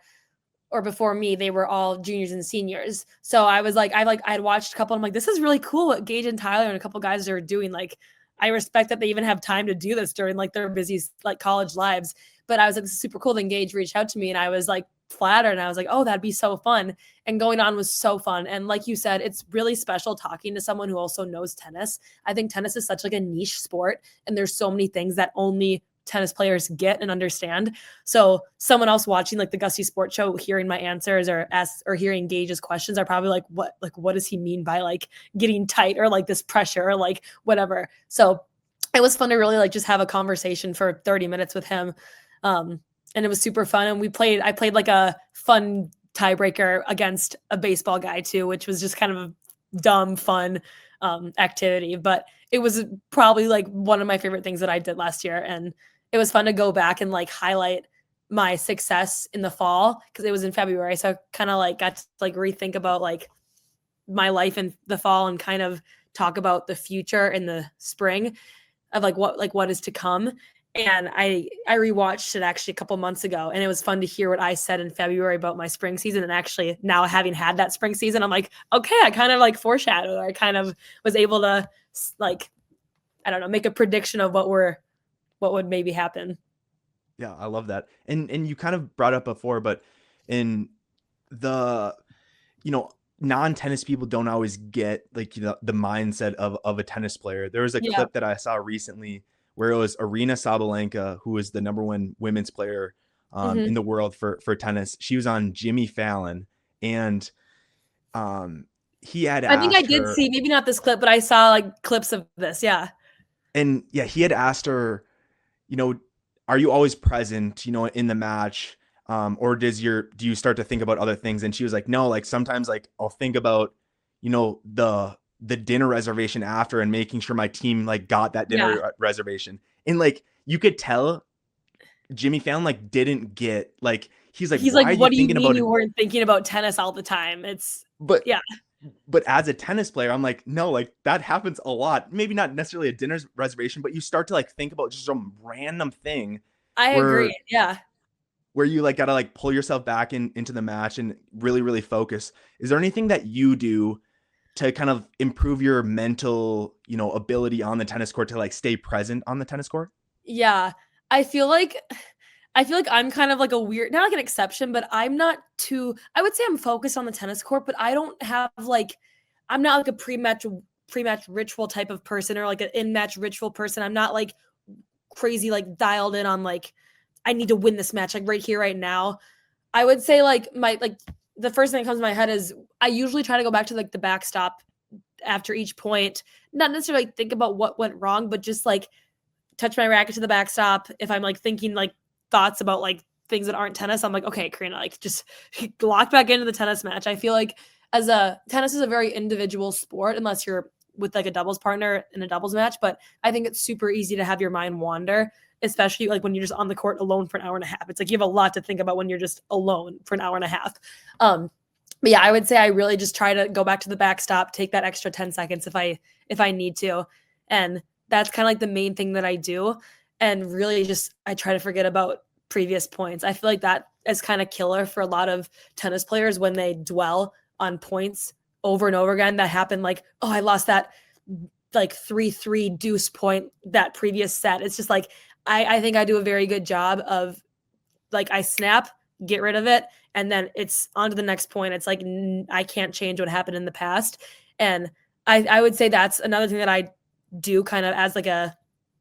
or before me, they were all juniors and seniors. So I was like, I'd watched a couple. I'm like, this is really cool what Gage and Tyler and a couple guys are doing. Like, I respect that they even have time to do this during like their busy like college lives. But I was like, this is super cool. Then Gage reached out to me and I was like flattered and I was like, oh, that'd be so fun. And going on was so fun. And like you said, it's really special talking to someone who also knows tennis. I think tennis is such like a niche sport and there's so many things that only tennis players get and understand. So someone else watching like the Gusty Sports Show, hearing my answers or hearing Gage's questions are probably like, what does he mean by like getting tight or like this pressure or like whatever. So it was fun to really like just have a conversation for 30 minutes with him. And it was super fun. And I played like a fun tiebreaker against a baseball guy too, which was just kind of a dumb, fun activity. But it was probably like one of my favorite things that I did last year. And it was fun to go back and like highlight my success in the fall because it was in February. So I kind of like got to like rethink about like my life in the fall and kind of talk about the future in the spring of like what is to come. And I rewatched it actually a couple months ago, and it was fun to hear what I said in February about my spring season. And actually now having had that spring season, I'm like, okay, I kind of like foreshadowed. I kind of was able to like, I don't know, make a prediction of what would maybe happen. Yeah, I love that. And you kind of brought up before, but in the, non-tennis people don't always get like the mindset of a tennis player. There was a clip that I saw recently where it was Arina Sabalenka, who was the #1 women's player in the world for tennis. She was on Jimmy Fallon, and he had asked I think I did see, maybe not this clip, but I saw like clips of this. Yeah. And yeah, he had asked her, are you always present, in the match? Or do you start to think about other things? And she was like, no, like sometimes like I'll think about, the dinner reservation after and making sure my team like got that dinner reservation. And like, you could tell Jimmy Fallon like didn't get like, he's like, what do you mean you weren't thinking about tennis all the time? But as a tennis player, I'm like, no, like that happens a lot. Maybe not necessarily a dinner reservation, but you start to like think about just some random thing. I agree. Yeah. Where you like got to like pull yourself back into the match and really, really focus. Is there anything that you do to kind of improve your mental, ability on the tennis court to like stay present on the tennis court? Yeah. I feel like I'm kind of like a weird, not like an exception, but I'm not too, I would say I'm focused on the tennis court, but I don't have like, I'm not like a pre-match ritual type of person or like an in-match ritual person. I'm not like crazy, like dialed in on like, I need to win this match, like right here, right now. I would say like the first thing that comes to my head is I usually try to go back to like the backstop after each point, not necessarily like think about what went wrong, but just like touch my racket to the backstop. If I'm like thinking like thoughts about like things that aren't tennis, I'm like, okay, Karina, like just lock back into the tennis match. I feel like tennis is a very individual sport unless you're with like a doubles partner in a doubles match, but I think it's super easy to have your mind wander, especially like when you're just on the court alone for an hour and a half. It's like you have a lot to think about when you're just alone for an hour and a half. But yeah, I would say I really just try to go back to the backstop, take that extra 10 seconds if I need to. And that's kind of like the main thing that I do. And really just, I try to forget about previous points. I feel like that is kind of killer for a lot of tennis players when they dwell on points over and over again that happen. Like, oh, I lost that like 3-3 deuce point that previous set. It's just like, I think I do a very good job of like, I snap, get rid of it, and then it's on to the next point. It's like, I can't change what happened in the past. And I would say that's another thing that I do kind of as like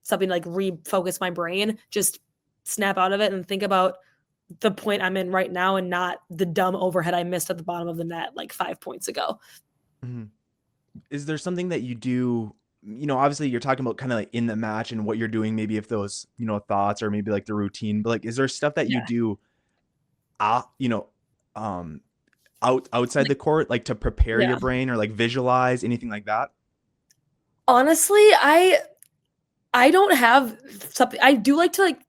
something like refocus my brain, just snap out of it and think about the point I'm in right now and not the dumb overhead I missed at the bottom of the net like 5 points ago. Mm-hmm. Is there something that you do, obviously you're talking about kind of like in the match and what you're doing, maybe if those, thoughts or maybe like the routine, but like, is there stuff that you do, outside the court, like to prepare your brain or like visualize anything like that? Honestly, I don't have something. I do like to like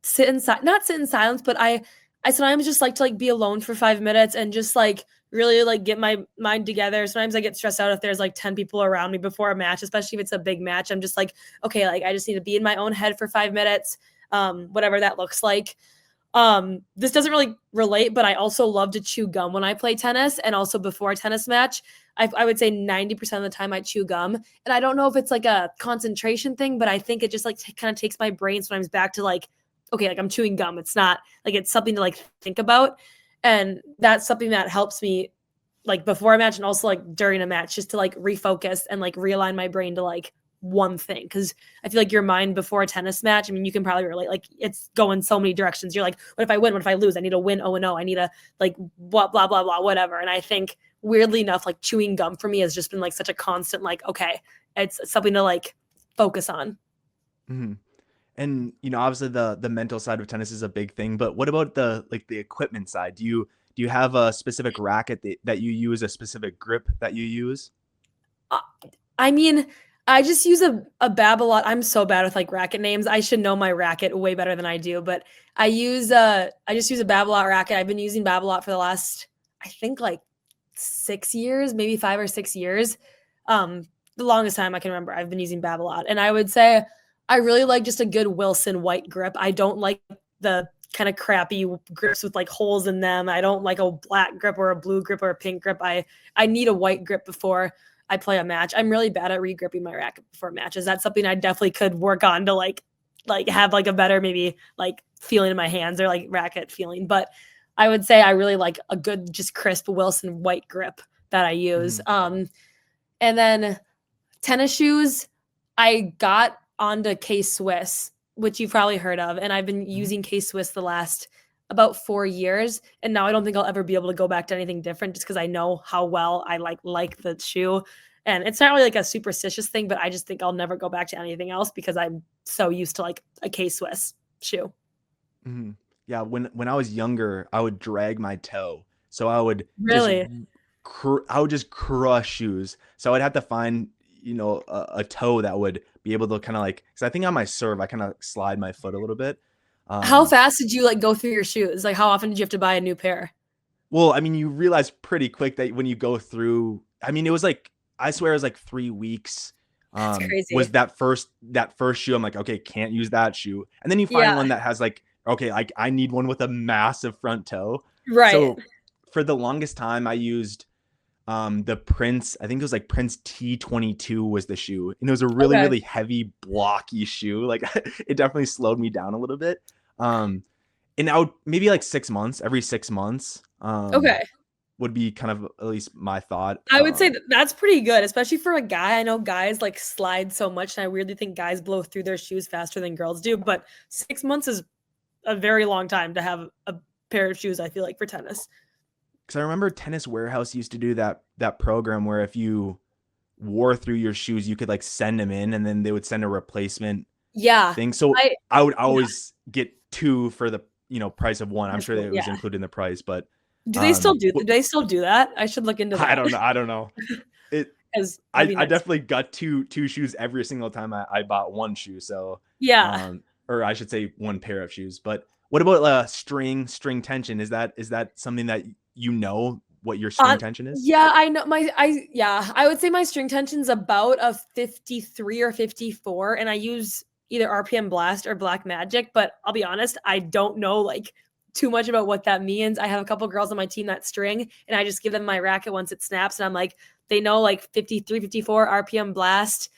not sit in silence, but I sometimes just like to like be alone for 5 minutes and just like really like get my mind together. Sometimes I get stressed out if there's like 10 people around me before a match, especially if it's a big match. I'm just like, okay, like I just need to be in my own head for 5 minutes, whatever that looks like. This doesn't really relate, but I also love to chew gum when I play tennis, and also before a tennis match. I would say 90% of the time I chew gum. And I don't know if it's like a concentration thing, but I think it just like kind of takes my brain sometimes back to like, okay, like I'm chewing gum. It's not like it's something to like think about. And that's something that helps me like before a match and also like during a match, just to like refocus and like realign my brain to like one thing. Cause I feel like your mind before a tennis match, I mean, you can probably relate, like it's going so many directions. You're like, what if I win? What if I lose? I need to win 0-0. I need to like what, blah, blah, blah, whatever. And I think weirdly enough, like chewing gum for me has just been like such a constant, like, okay, it's something to like focus on. Mm-hmm. And, obviously the mental side of tennis is a big thing, but what about the equipment side? Do you have a specific racket that you use, a specific grip that you use? I mean, I just use a Babolat. I'm so bad with like racket names. I should know my racket way better than I do, but I just use a Babolat racket. I've been using Babolat for the last, I think like 6 years, maybe 5 or 6 years. The longest time I can remember, I've been using Babolat. And I would say I really like just a good Wilson white grip. I don't like the kind of crappy grips with like holes in them. I don't like a black grip or a blue grip or a pink grip. I need a white grip before I play a match. I'm really bad at re-gripping my racket before matches. That's something I definitely could work on to like have like a better maybe like feeling in my hands or like racket feeling. But I would say I really like a good just crisp Wilson white grip that I use. And then tennis shoes, I got onto K-Swiss, which you've probably heard of, and I've been using K-Swiss the last about 4 years, and now I don't think I'll ever be able to go back to anything different just because I know how well I like the shoe. And it's not really like a superstitious thing, but I just think I'll never go back to anything else because I'm so used to like a K-Swiss shoe. Mm-hmm. Yeah, when I was younger, I would drag my toe, so I would Really? just crush shoes. So I'd have to find a toe that would be able to kind of like, because I think on my serve I kind of slide my foot a little bit. How fast did you like go through your shoes? Like how often did you have to buy a new pair? Well, I mean, you realize pretty quick that when you go through, I mean, it was like, I swear it was like 3 weeks. That's Was crazy. that first shoe? I'm like, okay, can't use that shoe. And then you find Yeah, one that has like, okay, like I need one with a massive front toe. right. So for the longest time I used the Prince, I think it was like Prince T22 was the shoe. And it was a really, Okay. really heavy, blocky shoe. Like it definitely slowed me down a little bit. And I would maybe like 6 months, every 6 months, Okay. would be kind of at least my thought. I would say that's pretty good, especially for a guy. I know guys like slide so much, and I weirdly think guys blow through their shoes faster than girls do. But 6 months is a very long time to have a pair of shoes, I feel like, for tennis. Because I remember Tennis Warehouse used to do that program where if you wore through your shoes, you could like send them in, and then they would send a replacement Yeah. thing. So I I would yeah, always get two for the price of one. I'm that's sure that cool. it was Yeah. included in the price, but Do they still do that? I should look into I that. don't know. I don't know. It Because that'd I, be I nice. definitely got two shoes every single time I bought one shoe. So Yeah. or I should say one pair of shoes. But what about string tension? Is that something that what your string tension is? Yeah, I know I would say my string tension's about a 53 or 54, and I use either RPM Blast or Black Magic, but I'll be honest, I don't know like too much about what that means. I have a couple girls on my team that string, and I just give them my racket once it snaps, and I'm like, they know like 53, 54 RPM Blast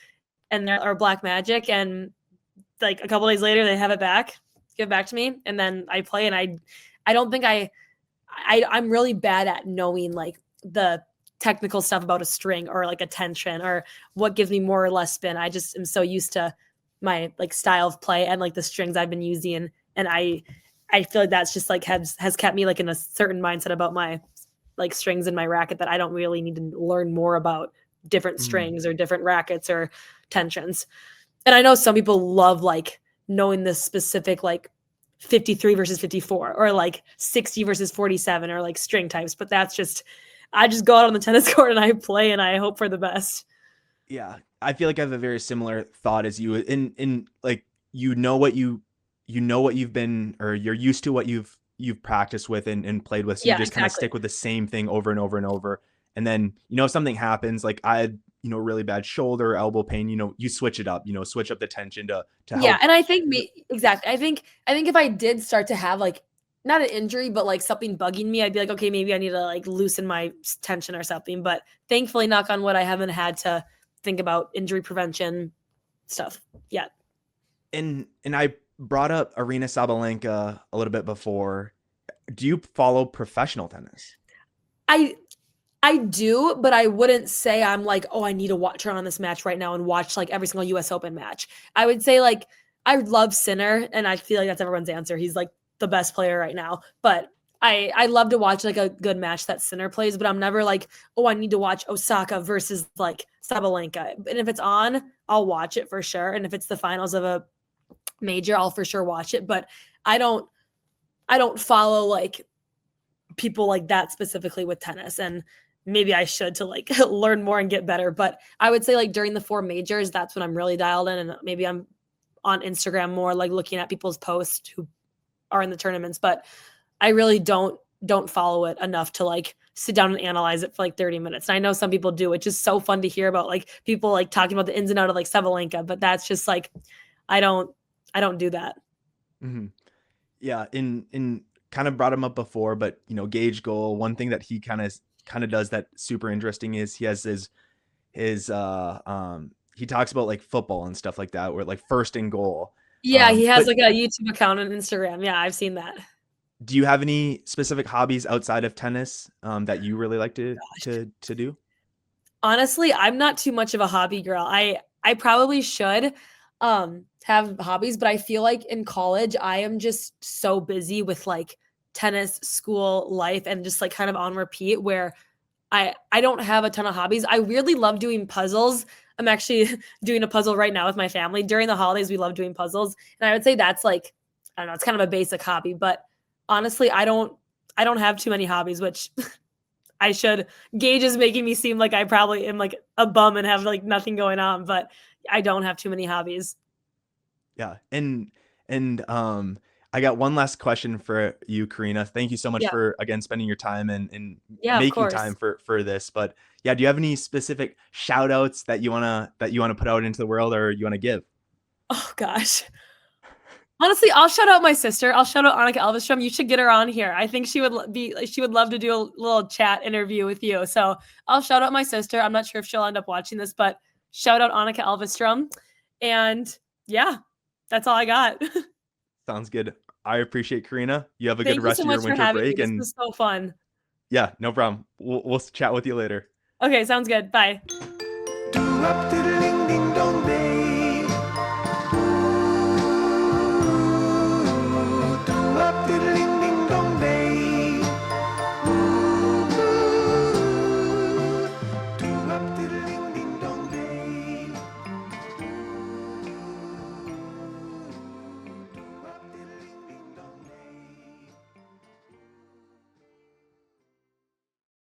and or Black Magic, and like a couple days later they have it back, give it back to me, and then I play, and I don't think I'm really bad at knowing like the technical stuff about a string or like a tension or what gives me more or less spin. I just am so used to my like style of play and like the strings I've been using, and I feel like that's just like has kept me like in a certain mindset about my like strings in my racket that I don't really need to learn more about different Mhm. strings or different rackets or tensions. And I know some people love like knowing the specific like 53 versus 54 or like 60 versus 47 or like string types, but that's just I just go out on the tennis court and I play and I hope for the best. Yeah, I feel like I have a very similar thought as you. In like what you've been, or you're used to what you've practiced with and played with. So you Yeah, just kind of exactly. stick with the same thing over and over and over. And then if something happens, like I had really bad shoulder, elbow pain, you switch it up. Switch up the tension to Yeah, help. and I think me exactly. I think if I did start to have like not an injury, but like something bugging me, I'd be like, okay, maybe I need to like loosen my tension or something. But thankfully, knock on wood, I haven't had to think about injury prevention stuff yet. And I brought up Aryna Sabalenka a little bit before. Do you follow professional tennis? I do, but I wouldn't say I'm like, oh, I need to turn on this match right now and watch like every single US Open match. I would say like I love Sinner, and I feel like that's everyone's answer. He's like the best player right now. But I love to watch like a good match that Sinner plays, but I'm never like, oh, I need to watch Osaka versus like Sabalenka. And if it's on, I'll watch it for sure. And if it's the finals of a major, I'll for sure watch it. But I don't follow like people like that specifically with tennis. And maybe I should to like learn more and get better. But I would say like during the 4 majors, that's when I'm really dialed in. And maybe I'm on Instagram more, like looking at people's posts who are in the tournaments. But I really don't follow it enough to like sit down and analyze it for like 30 minutes. And I know some people do. It's just so fun to hear about like people like talking about the ins and outs of like Sabalenka, but that's just like, I don't do that. Mm-hmm. Yeah. In kind of brought him up before, but you know, Gage Goal, one thing that he kind of does that super interesting is he has his he talks about like football and stuff like that, where like first and goal. Yeah, he has like a YouTube account and Instagram. Yeah, I've seen that. Do you have any specific hobbies outside of tennis that you really like to do? Honestly, I'm not too much of a hobby girl. I probably should have hobbies, but I feel like in college I am just so busy with like tennis, school, life, and just like kind of on repeat where I don't have a ton of hobbies. I weirdly love doing puzzles. I'm actually doing a puzzle right now with my family. During the holidays, we love doing puzzles. And I would say that's like, I don't know, it's kind of a basic hobby, but honestly, I don't have too many hobbies, which I should. Gage is making me seem like I probably am like a bum and have like nothing going on, but I don't have too many hobbies. Yeah. And I got one last question for you, Karina. Thank you so much for again spending your time and making time for this. But yeah, do you have any specific shout outs that you wanna put out into the world or you wanna give? Oh gosh. Honestly, I'll shout out my sister. I'll shout out Annika Elvestrom. You should get her on here. I think she would love to do a little chat interview with you. So I'll shout out my sister. I'm not sure if she'll end up watching this, but shout out Annika Elvestrom. And yeah, that's all I got. Sounds good. I appreciate Karina. You have a good rest of your winter break. And this was so fun. Yeah, no problem. We'll chat with you later. Okay, sounds good. Bye.